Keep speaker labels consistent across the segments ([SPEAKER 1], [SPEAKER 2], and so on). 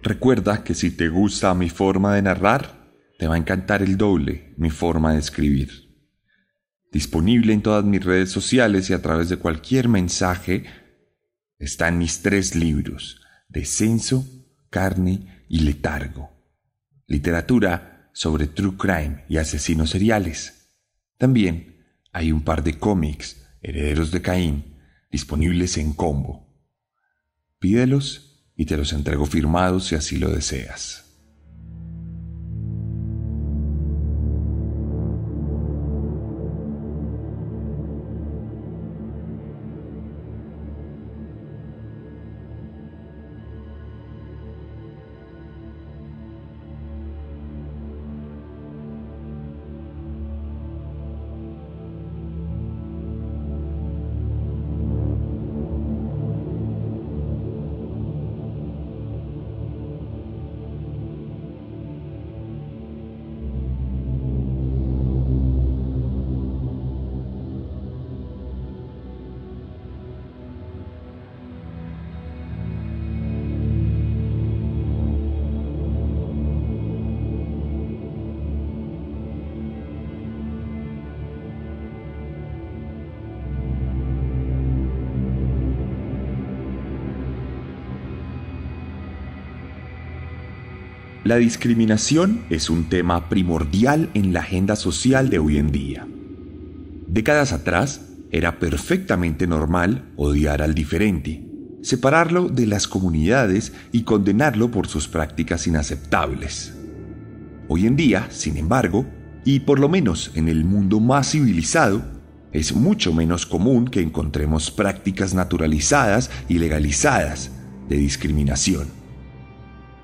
[SPEAKER 1] Recuerda que si te gusta mi forma de narrar, te va a encantar el doble mi forma de escribir. Disponible en todas mis redes sociales y a través de cualquier mensaje están mis 3 libros: Descenso, Carne y Letargo. Literatura sobre true crime y asesinos seriales. También hay un par de cómics, Herederos de Caín, disponibles en combo. Pídelos y te los entrego firmados si así lo deseas. La discriminación es un tema primordial en la agenda social de hoy en día. Décadas atrás, era perfectamente normal odiar al diferente, separarlo de las comunidades y condenarlo por sus prácticas inaceptables. Hoy en día, sin embargo, y por lo menos en el mundo más civilizado, es mucho menos común que encontremos prácticas naturalizadas y legalizadas de discriminación.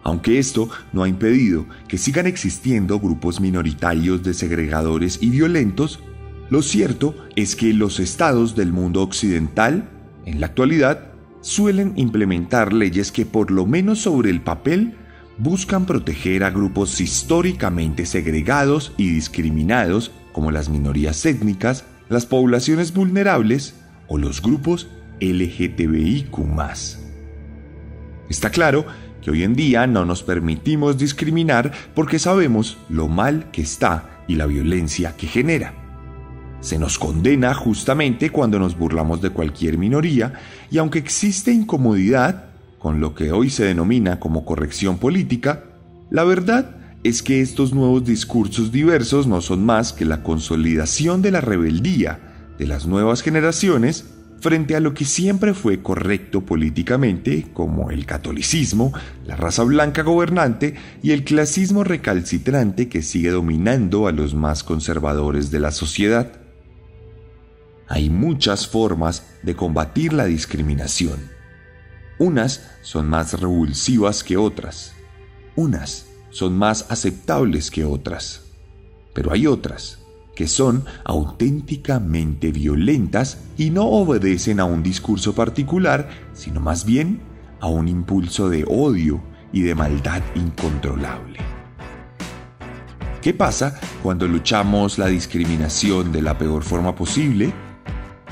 [SPEAKER 1] Aunque esto no ha impedido que sigan existiendo grupos minoritarios de segregadores y violentos, lo cierto es que los estados del mundo occidental, en la actualidad, suelen implementar leyes que por lo menos sobre el papel buscan proteger a grupos históricamente segregados y discriminados como las minorías étnicas, las poblaciones vulnerables o los grupos LGTBIQ+. Está claro que hoy en día no nos permitimos discriminar porque sabemos lo mal que está y la violencia que genera. Se nos condena justamente cuando nos burlamos de cualquier minoría y aunque existe incomodidad con lo que hoy se denomina como corrección política, la verdad es que estos nuevos discursos diversos no son más que la consolidación de la rebeldía de las nuevas generaciones frente a lo que siempre fue correcto políticamente, como el catolicismo, la raza blanca gobernante y el clasismo recalcitrante que sigue dominando a los más conservadores de la sociedad. Hay muchas formas de combatir la discriminación. Unas son más revulsivas que otras. Unas son más aceptables que otras. Pero hay otras que son auténticamente violentas y no obedecen a un discurso particular, sino más bien a un impulso de odio y de maldad incontrolable. ¿Qué pasa cuando luchamos la discriminación de la peor forma posible?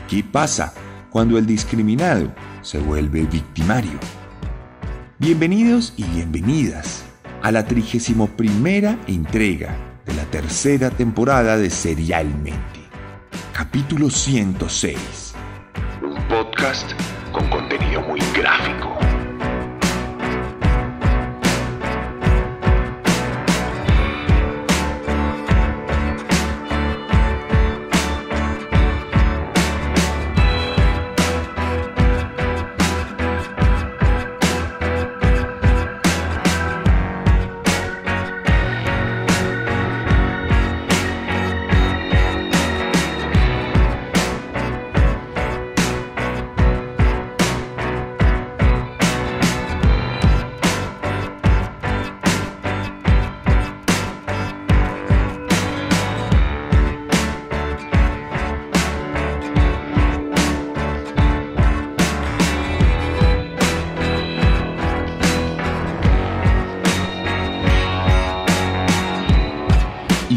[SPEAKER 1] ¿Qué pasa cuando el discriminado se vuelve victimario? Bienvenidos y bienvenidas a la 31ª entrega de la 3ª temporada de Serialmente, capítulo 106, un podcast con contenido muy gráfico.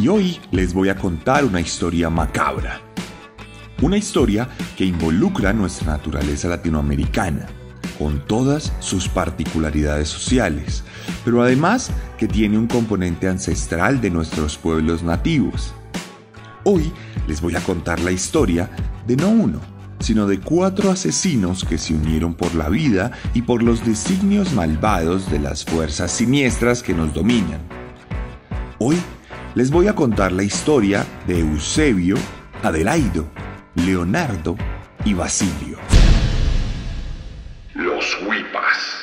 [SPEAKER 1] Y hoy les voy a contar una historia macabra. Una historia que involucra nuestra naturaleza latinoamericana, con todas sus particularidades sociales, pero además que tiene un componente ancestral de nuestros pueblos nativos. Hoy les voy a contar la historia de no uno, sino de 4 asesinos que se unieron por la vida y por los designios malvados de las fuerzas siniestras que nos dominan. Hoy les voy a contar la historia de Eusebio, Adelaido, Leonardo y Basilio.
[SPEAKER 2] Los Huipas.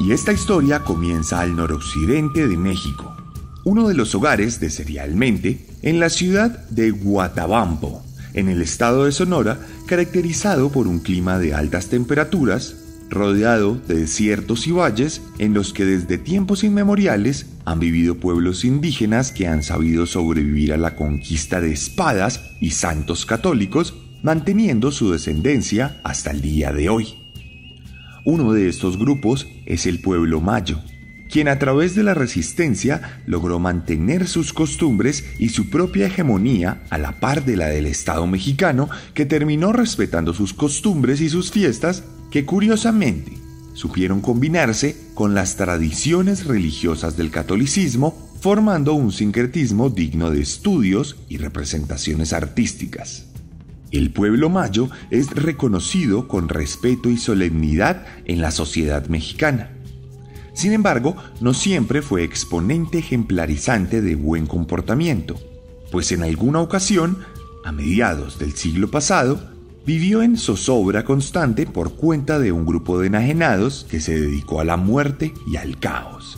[SPEAKER 1] Y esta historia comienza al noroccidente de México, uno de los hogares de Serialmente, en la ciudad de Guatabampo, en el estado de Sonora, caracterizado por un clima de altas temperaturas, rodeado de desiertos y valles en los que desde tiempos inmemoriales han vivido pueblos indígenas que han sabido sobrevivir a la conquista de espadas y santos católicos, manteniendo su descendencia hasta el día de hoy. Uno de estos grupos es el pueblo mayo, quien a través de la resistencia logró mantener sus costumbres y su propia hegemonía a la par de la del Estado mexicano, que terminó respetando sus costumbres y sus fiestas, que curiosamente supieron combinarse con las tradiciones religiosas del catolicismo, formando un sincretismo digno de estudios y representaciones artísticas. El pueblo mayo es reconocido con respeto y solemnidad en la sociedad mexicana. Sin embargo, no siempre fue exponente ejemplarizante de buen comportamiento, pues en alguna ocasión, a mediados del siglo pasado, vivió en zozobra constante por cuenta de un grupo de enajenados que se dedicó a la muerte y al caos.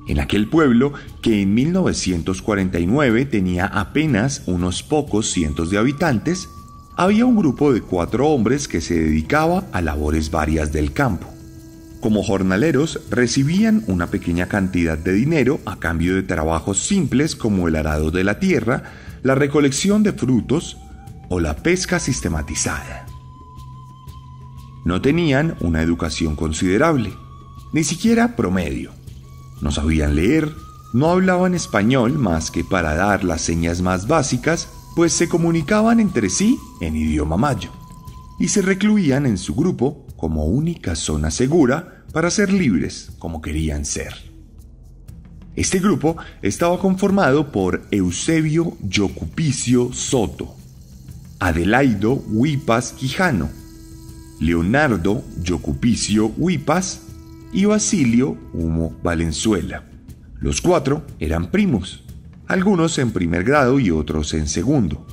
[SPEAKER 1] En aquel pueblo, que en 1949 tenía apenas unos pocos cientos de habitantes, había un grupo de 4 hombres que se dedicaba a labores varias del campo. Como jornaleros recibían una pequeña cantidad de dinero a cambio de trabajos simples como el arado de la tierra, la recolección de frutos o la pesca sistematizada. No tenían una educación considerable, ni siquiera promedio. No sabían leer, no hablaban español más que para dar las señas más básicas, pues se comunicaban entre sí en idioma mayo, y se recluían en su grupo como única zona segura para ser libres como querían ser. Este grupo estaba conformado por Eusebio Yocupicio Soto, Adelaido Huipas Quijano, Leonardo Yocupicio Huipas y Basilio Humo Valenzuela. Los 4 eran primos, algunos en primer grado y otros en segundo.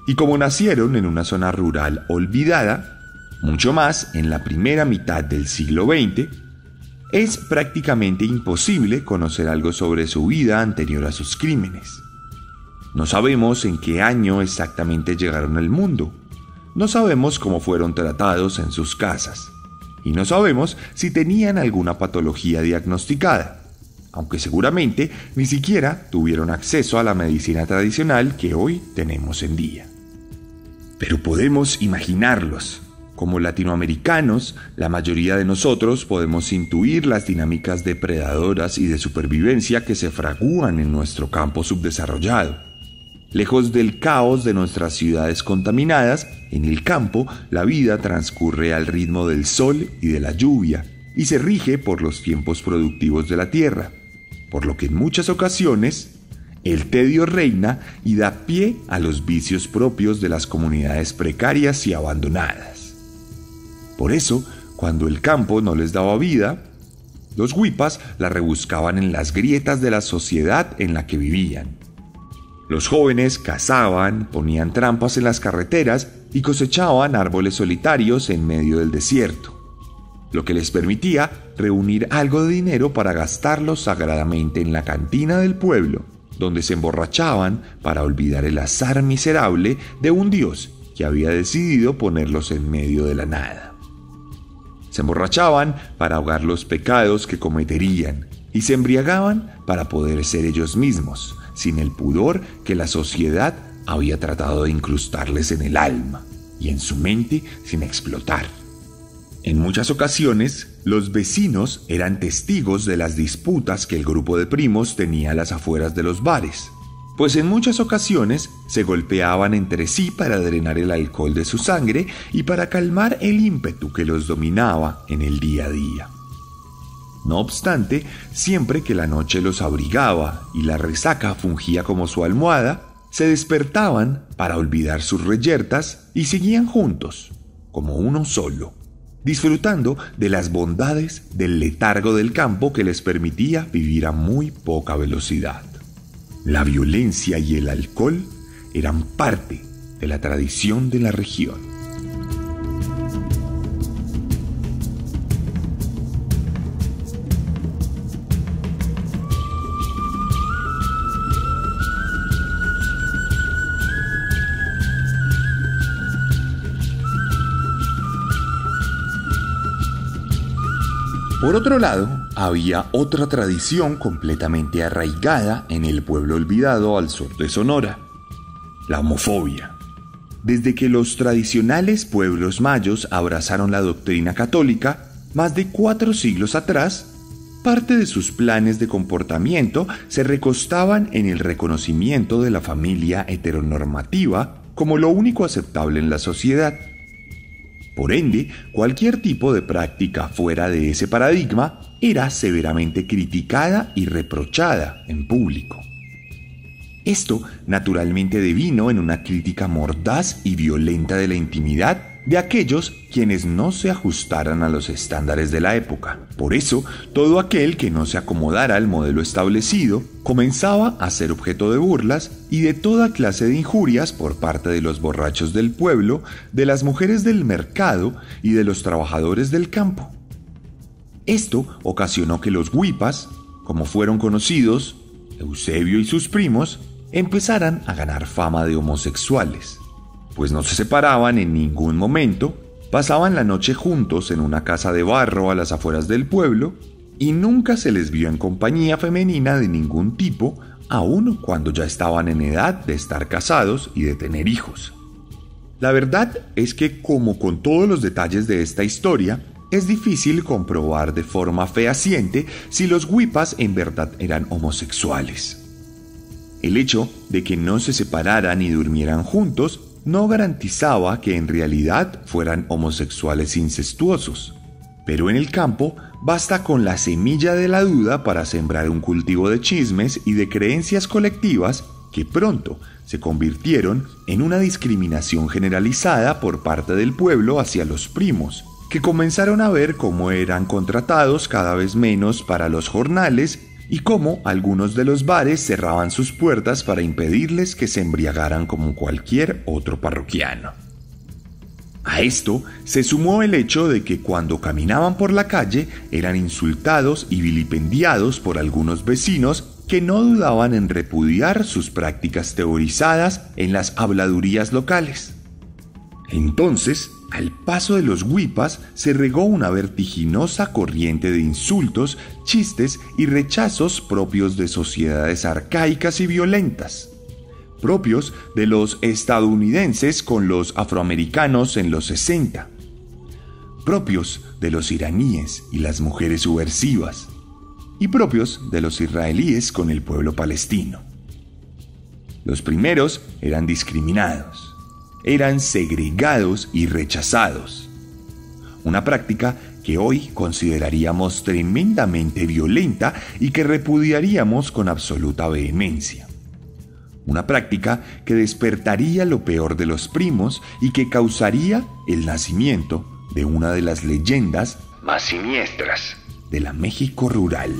[SPEAKER 1] Y como nacieron en una zona rural olvidada, mucho más en la primera mitad del siglo XX, es prácticamente imposible conocer algo sobre su vida anterior a sus crímenes. No sabemos en qué año exactamente llegaron al mundo, no sabemos cómo fueron tratados en sus casas, y no sabemos si tenían alguna patología diagnosticada, aunque seguramente ni siquiera tuvieron acceso a la medicina tradicional que hoy tenemos en día. Pero podemos imaginarlos. Como latinoamericanos, la mayoría de nosotros podemos intuir las dinámicas depredadoras y de supervivencia que se fragúan en nuestro campo subdesarrollado. Lejos del caos de nuestras ciudades contaminadas, en el campo la vida transcurre al ritmo del sol y de la lluvia y se rige por los tiempos productivos de la tierra, por lo que en muchas ocasiones el tedio reina y da pie a los vicios propios de las comunidades precarias y abandonadas. Por eso, cuando el campo no les daba vida, los huipas la rebuscaban en las grietas de la sociedad en la que vivían. Los jóvenes cazaban, ponían trampas en las carreteras y cosechaban árboles solitarios en medio del desierto. lo que les permitía reunir algo de dinero para gastarlo sagradamente en la cantina del pueblo, donde se emborrachaban para olvidar el azar miserable de un dios que había decidido ponerlos en medio de la nada. Se emborrachaban para ahogar los pecados que cometerían y se embriagaban para poder ser ellos mismos, sin el pudor que la sociedad había tratado de incrustarles en el alma y en su mente sin explotar. En muchas ocasiones, los vecinos eran testigos de las disputas que el grupo de primos tenía a las afueras de los bares, pues en muchas ocasiones se golpeaban entre sí para drenar el alcohol de su sangre y para calmar el ímpetu que los dominaba en el día a día. No obstante, siempre que la noche los abrigaba y la resaca fungía como su almohada, se despertaban para olvidar sus reyertas y seguían juntos, como uno solo, disfrutando de las bondades del letargo del campo que les permitía vivir a muy poca velocidad. La violencia y el alcohol eran parte de la tradición de la región. Por otro lado, había otra tradición completamente arraigada en el pueblo olvidado al sur de Sonora: la homofobia. Desde que los tradicionales pueblos mayos abrazaron la doctrina católica, más de 4 siglos atrás, parte de sus planes de comportamiento se recostaban en el reconocimiento de la familia heteronormativa como lo único aceptable en la sociedad. Por ende, cualquier tipo de práctica fuera de ese paradigma era severamente criticada y reprochada en público. Esto naturalmente devino en una crítica mordaz y violenta de la intimidad de aquellos quienes no se ajustaran a los estándares de la época. Por eso, todo aquel que no se acomodara al modelo establecido comenzaba a ser objeto de burlas y de toda clase de injurias por parte de los borrachos del pueblo, de las mujeres del mercado y de los trabajadores del campo. Esto ocasionó que los huipas, como fueron conocidos, Eusebio y sus primos, empezaran a ganar fama de homosexuales, pues no se separaban en ningún momento, pasaban la noche juntos en una casa de barro a las afueras del pueblo y nunca se les vio en compañía femenina de ningún tipo, aun cuando ya estaban en edad de estar casados y de tener hijos. La verdad es que, como con todos los detalles de esta historia, es difícil comprobar de forma fehaciente si los huipas en verdad eran homosexuales. El hecho de que no se separaran y durmieran juntos no garantizaba que en realidad fueran homosexuales incestuosos, pero en el campo basta con la semilla de la duda para sembrar un cultivo de chismes y de creencias colectivas que pronto se convirtieron en una discriminación generalizada por parte del pueblo hacia los primos, que comenzaron a ver cómo eran contratados cada vez menos para los jornales y cómo algunos de los bares cerraban sus puertas para impedirles que se embriagaran como cualquier otro parroquiano. A esto se sumó el hecho de que cuando caminaban por la calle eran insultados y vilipendiados por algunos vecinos que no dudaban en repudiar sus prácticas teorizadas en las habladurías locales. Entonces, al paso de los huipas se regó una vertiginosa corriente de insultos, chistes y rechazos propios de sociedades arcaicas y violentas, propios de los estadounidenses con los afroamericanos en los 60, propios de los iraníes y las mujeres subversivas, y propios de los israelíes con el pueblo palestino. Los primeros eran discriminados, eran segregados y rechazados, una práctica que hoy consideraríamos tremendamente violenta y que repudiaríamos con absoluta vehemencia. Una práctica que despertaría lo peor de los primos y que causaría el nacimiento de una de las leyendas más siniestras de la México rural.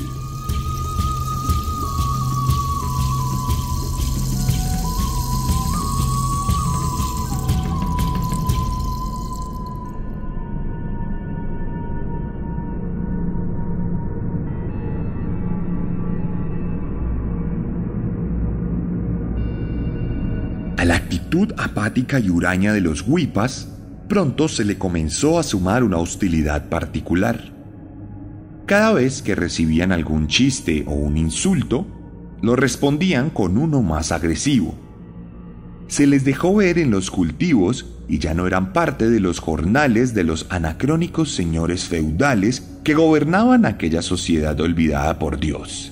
[SPEAKER 1] A la actitud apática y huraña de los huipas, pronto se le comenzó a sumar una hostilidad particular. Cada vez que recibían algún chiste o un insulto, lo respondían con uno más agresivo. Se les dejó ver en los cultivos y ya no eran parte de los jornales de los anacrónicos señores feudales que gobernaban aquella sociedad olvidada por Dios.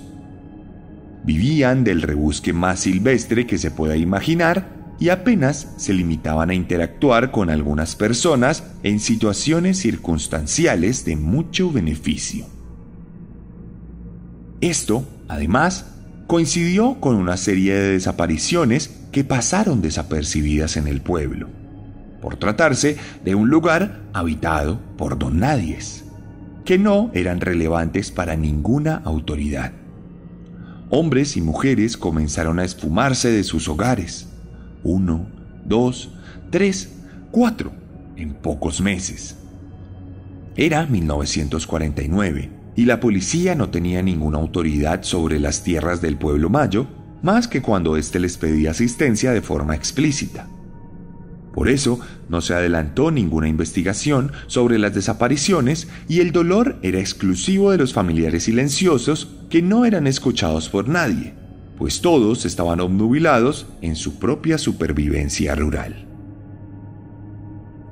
[SPEAKER 1] Vivían del rebusque más silvestre que se pueda imaginar y apenas se limitaban a interactuar con algunas personas en situaciones circunstanciales de mucho beneficio. Esto, además, coincidió con una serie de desapariciones que pasaron desapercibidas en el pueblo, por tratarse de un lugar habitado por don nadies, que no eran relevantes para ninguna autoridad. Hombres y mujeres comenzaron a esfumarse de sus hogares, 1, 2, 3, 4, en pocos meses. Era 1949 y la policía no tenía ninguna autoridad sobre las tierras del pueblo mayo, más que cuando éste les pedía asistencia de forma explícita. Por eso no se adelantó ninguna investigación sobre las desapariciones y el dolor era exclusivo de los familiares silenciosos que no eran escuchados por nadie, pues todos estaban obnubilados en su propia supervivencia rural.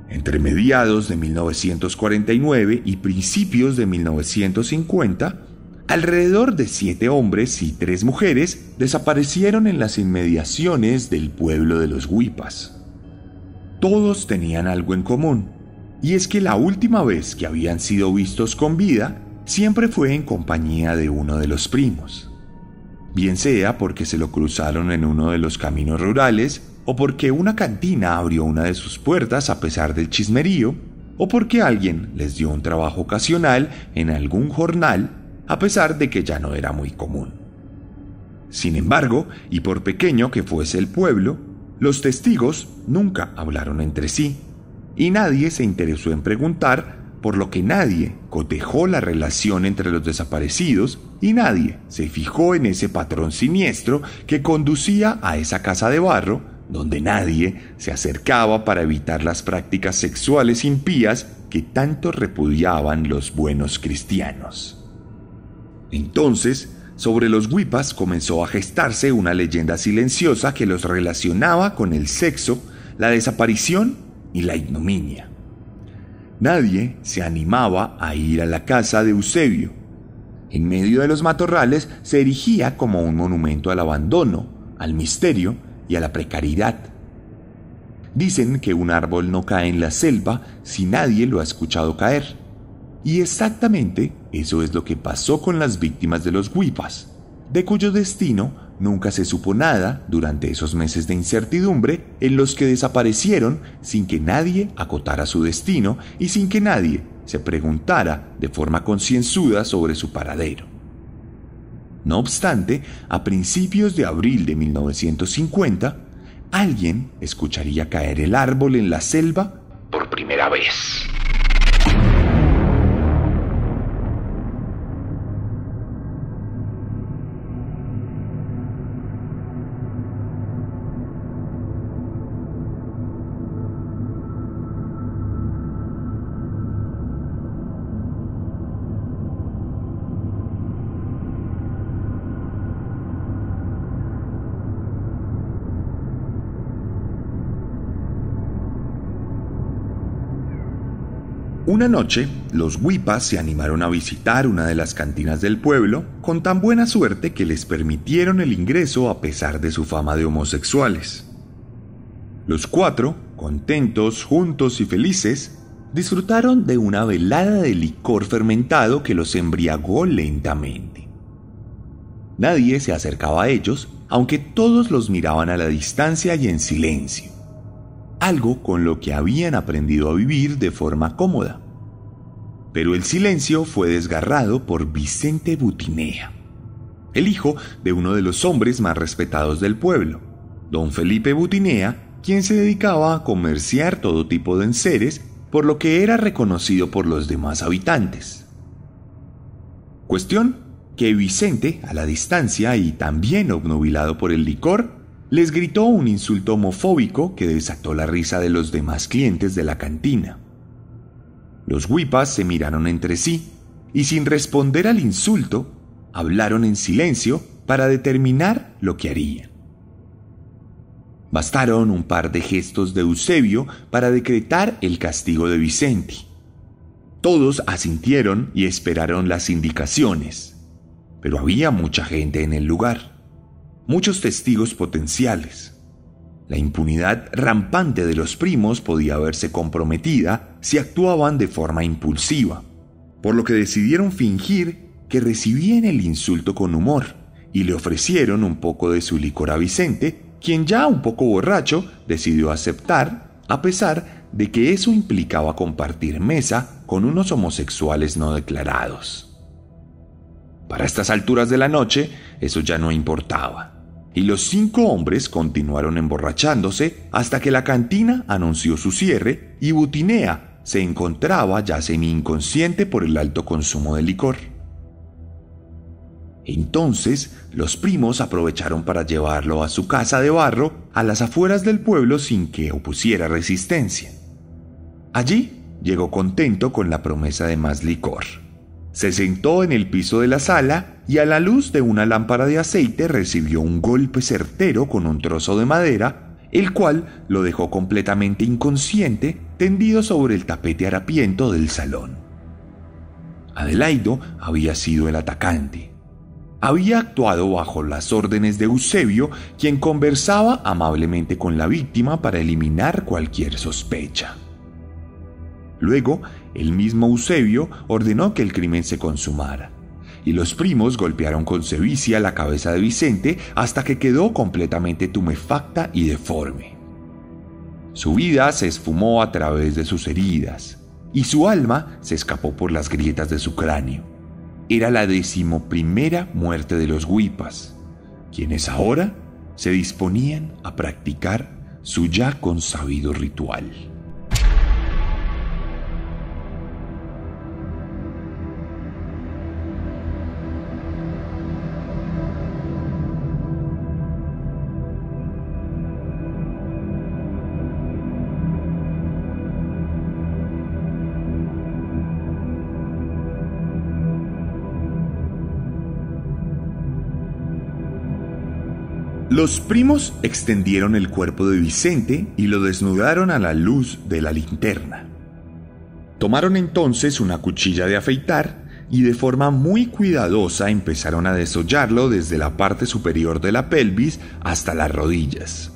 [SPEAKER 1] Entre mediados de 1949 y principios de 1950, alrededor de 7 hombres y 3 mujeres desaparecieron en las inmediaciones del pueblo de los huipas. Todos tenían algo en común, y es que la última vez que habían sido vistos con vida siempre fue en compañía de uno de los primos. Bien sea porque se lo cruzaron en uno de los caminos rurales, o porque una cantina abrió una de sus puertas a pesar del chismerío, o porque alguien les dio un trabajo ocasional en algún jornal, a pesar de que ya no era muy común. Sin embargo, y por pequeño que fuese el pueblo, los testigos nunca hablaron entre sí, y nadie se interesó en preguntar, por lo que nadie cotejó la relación entre los desaparecidos y nadie se fijó en ese patrón siniestro que conducía a esa casa de barro, donde nadie se acercaba para evitar las prácticas sexuales impías que tanto repudiaban los buenos cristianos. Entonces, sobre los huipas comenzó a gestarse una leyenda silenciosa que los relacionaba con el sexo, la desaparición y la ignominia. Nadie se animaba a ir a la casa de Eusebio. En medio de los matorrales se erigía como un monumento al abandono, al misterio y a la precariedad. Dicen que un árbol no cae en la selva si nadie lo ha escuchado caer. Y exactamente eso es lo que pasó con las víctimas de los huipas, de cuyo destino nunca se supo nada durante esos meses de incertidumbre en los que desaparecieron sin que nadie acotara su destino y sin que nadie se preguntara de forma concienzuda sobre su paradero. No obstante, a principios de abril de 1950, alguien escucharía caer el árbol en la selva por primera vez. Una noche, los huipas se animaron a visitar una de las cantinas del pueblo con tan buena suerte que les permitieron el ingreso a pesar de su fama de homosexuales. Los 4, contentos, juntos y felices, disfrutaron de una velada de licor fermentado que los embriagó lentamente. Nadie se acercaba a ellos, aunque todos los miraban a la distancia y en silencio, algo con lo que habían aprendido a vivir de forma cómoda. Pero el silencio fue desgarrado por Vicente Butinea, el hijo de uno de los hombres más respetados del pueblo, don Felipe Butinea, quien se dedicaba a comerciar todo tipo de enseres, por lo que era reconocido por los demás habitantes. Cuestión que Vicente, a la distancia y también obnubilado por el licor, Les gritó un insulto homofóbico que desató la risa de los demás clientes de la cantina. Los huipas se miraron entre sí y, sin responder al insulto, hablaron en silencio para determinar lo que harían. Bastaron un par de gestos de Eusebio para decretar el castigo de Vicente. Todos asintieron y esperaron las indicaciones, pero había mucha gente en el lugar, muchos testigos potenciales. La impunidad rampante de los primos podía verse comprometida si actuaban de forma impulsiva, por lo que decidieron fingir que recibían el insulto con humor y le ofrecieron un poco de su licor a Vicente, quien, ya un poco borracho, decidió aceptar, a pesar de que eso implicaba compartir mesa con unos homosexuales no declarados. Para estas alturas de la noche, eso ya no importaba, y los 5 hombres continuaron emborrachándose hasta que la cantina anunció su cierre y Butinea se encontraba ya semi-inconsciente por el alto consumo de licor. Entonces, los primos aprovecharon para llevarlo a su casa de barro a las afueras del pueblo sin que opusiera resistencia. Allí llegó contento con la promesa de más licor. Se sentó en el piso de la sala y, a la luz de una lámpara de aceite, recibió un golpe certero con un trozo de madera, el cual lo dejó completamente inconsciente, tendido sobre el tapete harapiento del salón. Adelaido había sido el atacante. Había actuado bajo las órdenes de Eusebio, quien conversaba amablemente con la víctima para eliminar cualquier sospecha. Luego, el mismo Eusebio ordenó que el crimen se consumara, y los primos golpearon con sevicia la cabeza de Vicente hasta que quedó completamente tumefacta y deforme. Su vida se esfumó a través de sus heridas, y su alma se escapó por las grietas de su cráneo. Era la 11ª muerte de los huipas, quienes ahora se disponían a practicar su ya consabido ritual. Los primos extendieron el cuerpo de Vicente y lo desnudaron a la luz de la linterna. Tomaron entonces una cuchilla de afeitar y de forma muy cuidadosa empezaron a desollarlo desde la parte superior de la pelvis hasta las rodillas.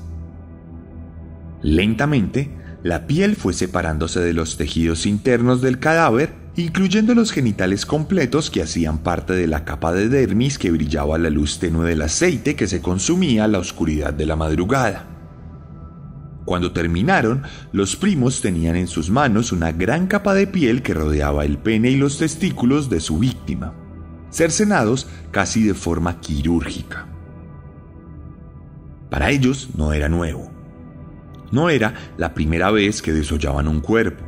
[SPEAKER 1] Lentamente, la piel fue separándose de los tejidos internos del cadáver, incluyendo los genitales completos que hacían parte de la capa de dermis que brillaba a la luz tenue del aceite que se consumía a la oscuridad de la madrugada. Cuando terminaron, los primos tenían en sus manos una gran capa de piel que rodeaba el pene y los testículos de su víctima, cercenados casi de forma quirúrgica. Para ellos no era nuevo. No era la primera vez que desollaban un cuerpo.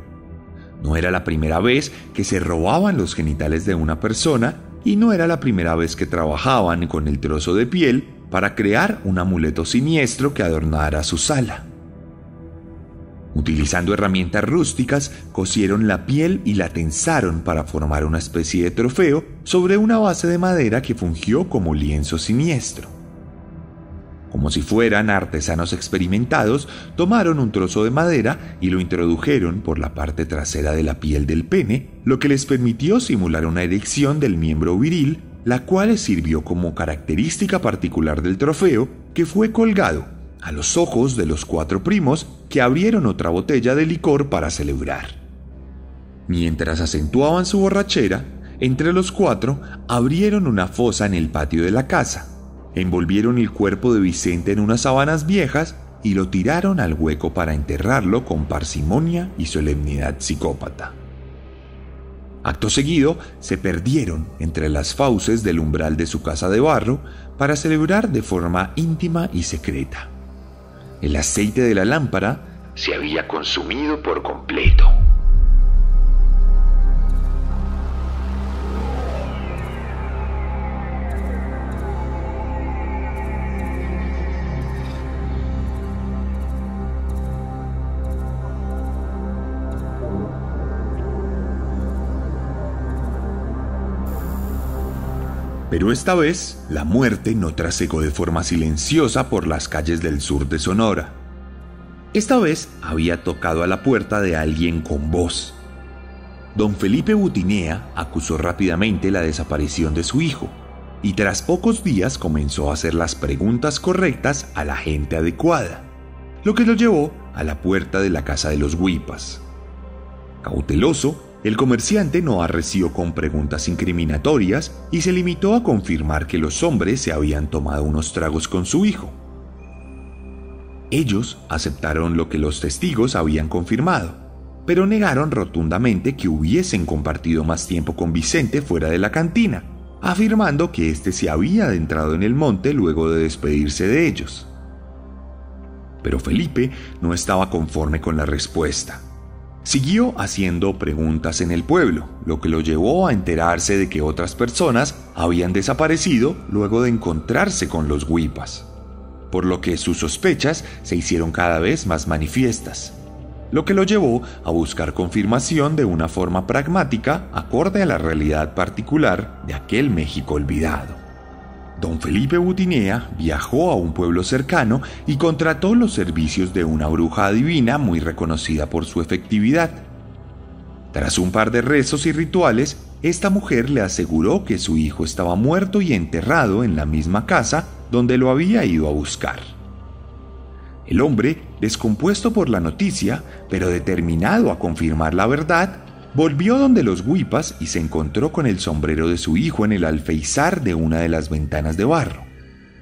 [SPEAKER 1] No era la primera vez que se robaban los genitales de una persona y no era la primera vez que trabajaban con el trozo de piel para crear un amuleto siniestro que adornara su sala. Utilizando herramientas rústicas, cosieron la piel y la tensaron para formar una especie de trofeo sobre una base de madera que fungió como lienzo siniestro. Como si fueran artesanos experimentados, tomaron un trozo de madera y lo introdujeron por la parte trasera de la piel del pene, lo que les permitió simular una erección del miembro viril, la cual sirvió como característica particular del trofeo, que fue colgado a los ojos de los 4 primos, que abrieron otra botella de licor para celebrar. Mientras acentuaban su borrachera, entre los 4 abrieron una fosa en el patio de la casa. Envolvieron el cuerpo de Vicente en unas sábanas viejas y lo tiraron al hueco para enterrarlo con parsimonia y solemnidad psicópata. Acto seguido, se perdieron entre las fauces del umbral de su casa de barro para celebrar de forma íntima y secreta. El aceite de la lámpara se había consumido por completo. Pero esta vez, la muerte no trasegó de forma silenciosa por las calles del sur de Sonora. Esta vez había tocado a la puerta de alguien con voz. Don Felipe Butinea acusó rápidamente la desaparición de su hijo y tras pocos días comenzó a hacer las preguntas correctas a la gente adecuada, lo que lo llevó a la puerta de la casa de los Huipas. Cauteloso, el comerciante no arreció con preguntas incriminatorias y se limitó a confirmar que los hombres se habían tomado unos tragos con su hijo. Ellos aceptaron lo que los testigos habían confirmado, pero negaron rotundamente que hubiesen compartido más tiempo con Vicente fuera de la cantina, afirmando que éste se había adentrado en el monte luego de despedirse de ellos. Pero Felipe no estaba conforme con la respuesta. Siguió haciendo preguntas en el pueblo, lo que lo llevó a enterarse de que otras personas habían desaparecido luego de encontrarse con los Huipas, por lo que sus sospechas se hicieron cada vez más manifiestas, lo que lo llevó a buscar confirmación de una forma pragmática acorde a la realidad particular de aquel México olvidado. Don Felipe Butinea viajó a un pueblo cercano y contrató los servicios de una bruja adivina muy reconocida por su efectividad. Tras un par de rezos y rituales, esta mujer le aseguró que su hijo estaba muerto y enterrado en la misma casa donde lo había ido a buscar. El hombre, descompuesto por la noticia, pero determinado a confirmar la verdad, volvió donde los Huipas y se encontró con el sombrero de su hijo en el alféizar de una de las ventanas de barro,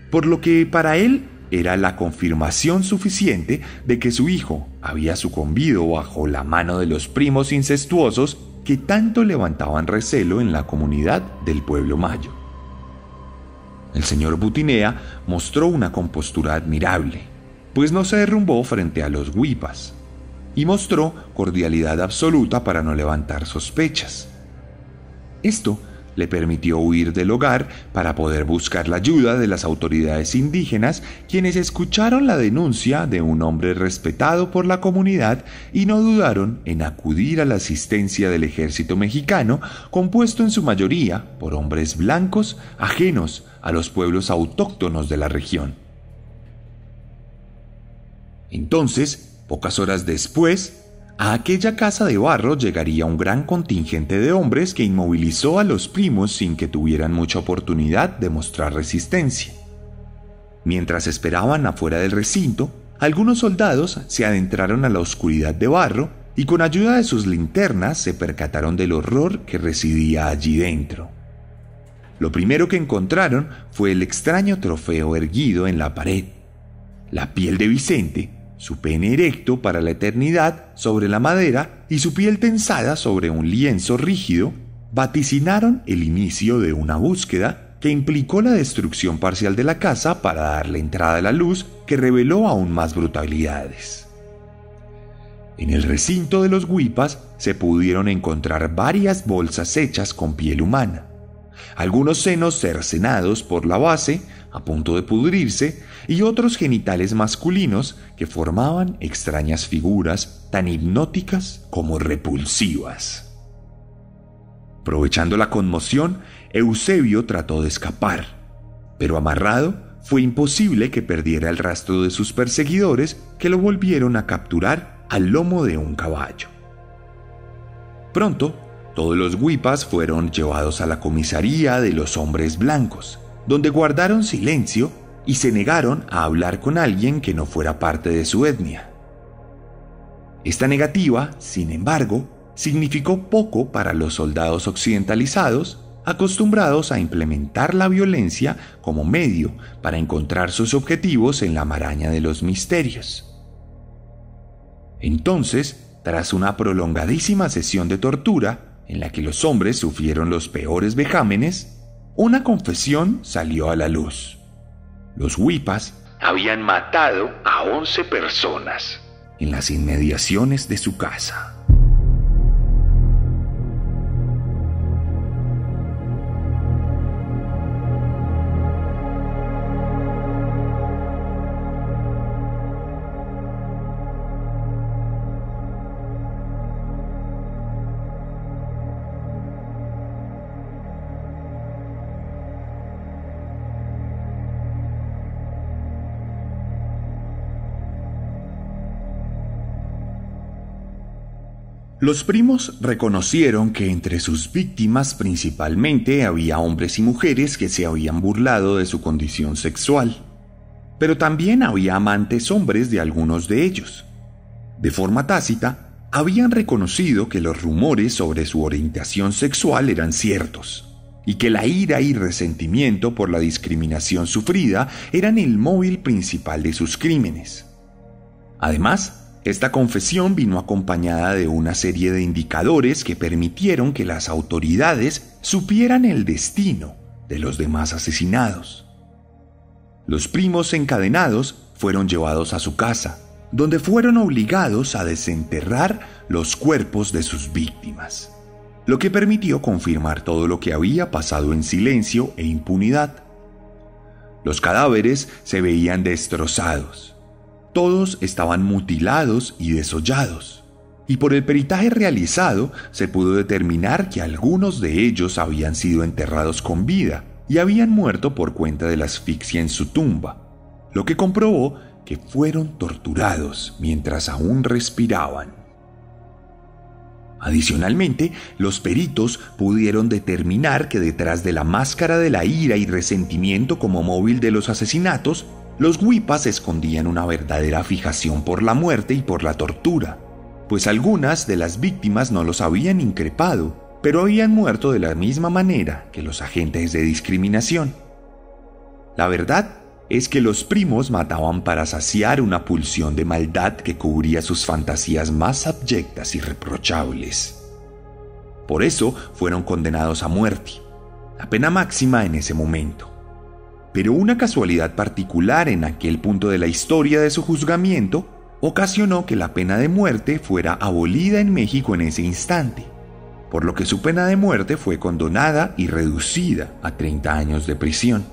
[SPEAKER 1] por lo que para él era la confirmación suficiente de que su hijo había sucumbido bajo la mano de los primos incestuosos que tanto levantaban recelo en la comunidad del pueblo mayo. El señor Butinea mostró una compostura admirable, pues no se derrumbó frente a los Huipas, y mostró cordialidad absoluta para no levantar sospechas. Esto le permitió huir del hogar para poder buscar la ayuda de las autoridades indígenas, quienes escucharon la denuncia de un hombre respetado por la comunidad y no dudaron en acudir a la asistencia del ejército mexicano, compuesto en su mayoría por hombres blancos ajenos a los pueblos autóctonos de la región. Entonces, pocas horas después, a aquella casa de barro llegaría un gran contingente de hombres que inmovilizó a los primos sin que tuvieran mucha oportunidad de mostrar resistencia. Mientras esperaban afuera del recinto, algunos soldados se adentraron a la oscuridad de barro y con ayuda de sus linternas se percataron del horror que residía allí dentro. Lo primero que encontraron fue el extraño trofeo erguido en la pared: la piel de Vicente, su pene erecto para la eternidad sobre la madera y su piel tensada sobre un lienzo rígido, vaticinaron el inicio de una búsqueda que implicó la destrucción parcial de la casa para darle entrada a la luz que reveló aún más brutalidades. En el recinto de los Huipas se pudieron encontrar varias bolsas hechas con piel humana, algunos senos cercenados por la base, a punto de pudrirse, y otros genitales masculinos que formaban extrañas figuras tan hipnóticas como repulsivas. Aprovechando la conmoción, Eusebio trató de escapar, pero amarrado fue imposible que perdiera el rastro de sus perseguidores, que lo volvieron a capturar al lomo de un caballo. Pronto, todos los Huipas fueron llevados a la comisaría de los hombres blancos, donde guardaron silencio y se negaron a hablar con alguien que no fuera parte de su etnia. Esta negativa, sin embargo, significó poco para los soldados occidentalizados, acostumbrados a implementar la violencia como medio para encontrar sus objetivos en la maraña de los misterios. Entonces, tras una prolongadísima sesión de tortura, en la que los hombres sufrieron los peores vejámenes, una confesión salió a la luz. Los Huipas habían matado a 11 personas en las inmediaciones de su casa. Los primos reconocieron que entre sus víctimas principalmente había hombres y mujeres que se habían burlado de su condición sexual, pero también había amantes hombres de algunos de ellos. De forma tácita, habían reconocido que los rumores sobre su orientación sexual eran ciertos, y que la ira y resentimiento por la discriminación sufrida eran el móvil principal de sus crímenes. Además, esta confesión vino acompañada de una serie de indicadores que permitieron que las autoridades supieran el destino de los demás asesinados. Los primos encadenados fueron llevados a su casa, donde fueron obligados a desenterrar los cuerpos de sus víctimas, lo que permitió confirmar todo lo que había pasado en silencio e impunidad. Los cadáveres se veían destrozados. Todos estaban mutilados y desollados, y por el peritaje realizado se pudo determinar que algunos de ellos habían sido enterrados con vida y habían muerto por cuenta de la asfixia en su tumba, lo que comprobó que fueron torturados mientras aún respiraban. Adicionalmente, los peritos pudieron determinar que detrás de la máscara de la ira y resentimiento como móvil de los asesinatos, los huipas escondían una verdadera fijación por la muerte y por la tortura, pues algunas de las víctimas no los habían increpado, pero habían muerto de la misma manera que los agentes de discriminación. La verdad es que los primos mataban para saciar una pulsión de maldad que cubría sus fantasías más abyectas y reprochables. Por eso fueron condenados a muerte, la pena máxima en ese momento. Pero una casualidad particular en aquel punto de la historia de su juzgamiento ocasionó que la pena de muerte fuera abolida en México en ese instante, por lo que su pena de muerte fue condonada y reducida a 30 años de prisión.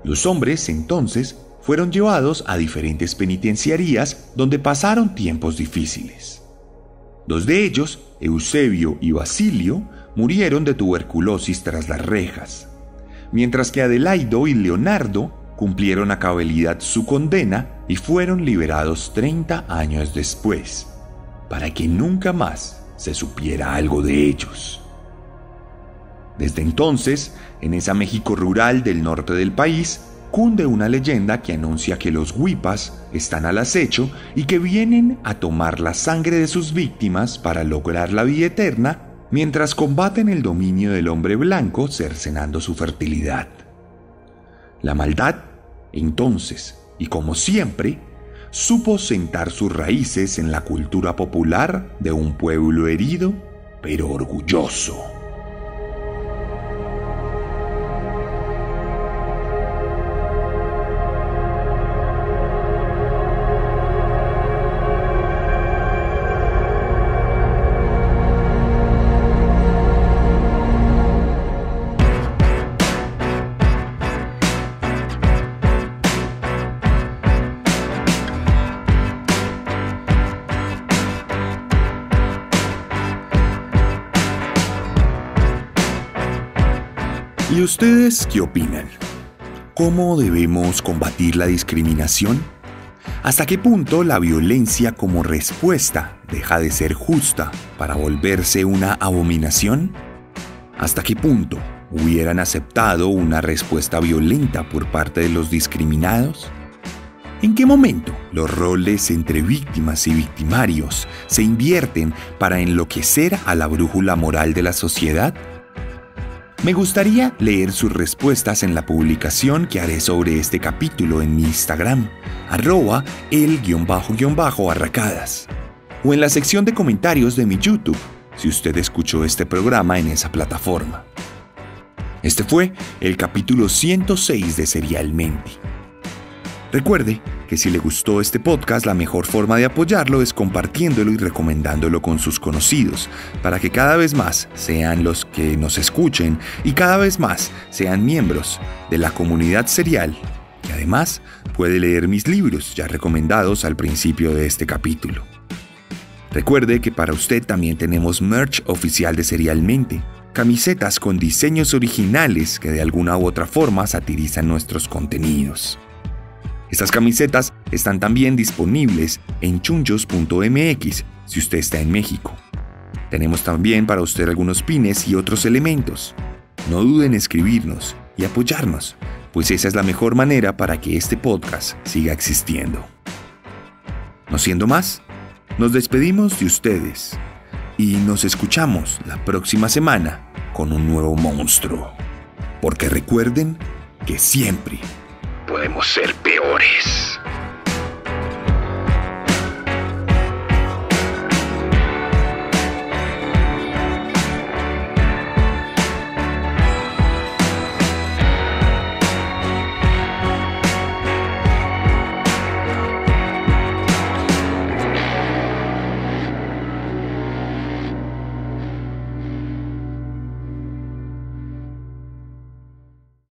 [SPEAKER 1] Los hombres, entonces, fueron llevados a diferentes penitenciarías donde pasaron tiempos difíciles. Dos de ellos, Eusebio y Basilio, murieron de tuberculosis tras las rejas, mientras que Adelaido y Leonardo cumplieron a cabalidad su condena y fueron liberados 30 años después, para que nunca más se supiera algo de ellos. Desde entonces, en esa México rural del norte del país, cunde una leyenda que anuncia que los huipas están al acecho y que vienen a tomar la sangre de sus víctimas para lograr la vida eterna, mientras combaten el dominio del hombre blanco cercenando su fertilidad. La maldad, entonces, y como siempre, supo sentar sus raíces en la cultura popular de un pueblo herido, pero orgulloso. ¿Y ustedes qué opinan? ¿Cómo debemos combatir la discriminación? ¿Hasta qué punto la violencia como respuesta deja de ser justa para volverse una abominación? ¿Hasta qué punto hubieran aceptado una respuesta violenta por parte de los discriminados? ¿En qué momento los roles entre víctimas y victimarios se invierten para enloquecer a la brújula moral de la sociedad? Me gustaría leer sus respuestas en la publicación que haré sobre este capítulo en mi Instagram, @el_arracadas, o en la sección de comentarios de mi YouTube, si usted escuchó este programa en esa plataforma. Este fue el capítulo 106 de Serialmente. Recuerde que si le gustó este podcast, la mejor forma de apoyarlo es compartiéndolo y recomendándolo con sus conocidos, para que cada vez más sean los que nos escuchen y cada vez más sean miembros de la comunidad serial, y además puede leer mis libros ya recomendados al principio de este capítulo. Recuerde que para usted también tenemos merch oficial de Serialmente, camisetas con diseños originales que de alguna u otra forma satirizan nuestros contenidos. Estas camisetas Están también disponibles en chunchos.mx si usted está en México. Tenemos también para usted algunos pines y otros elementos. No duden en escribirnos y apoyarnos, pues esa es la mejor manera para que este podcast siga existiendo. No siendo más, nos despedimos de ustedes y nos escuchamos la próxima semana con un nuevo monstruo. Porque recuerden que siempre podemos ser peores.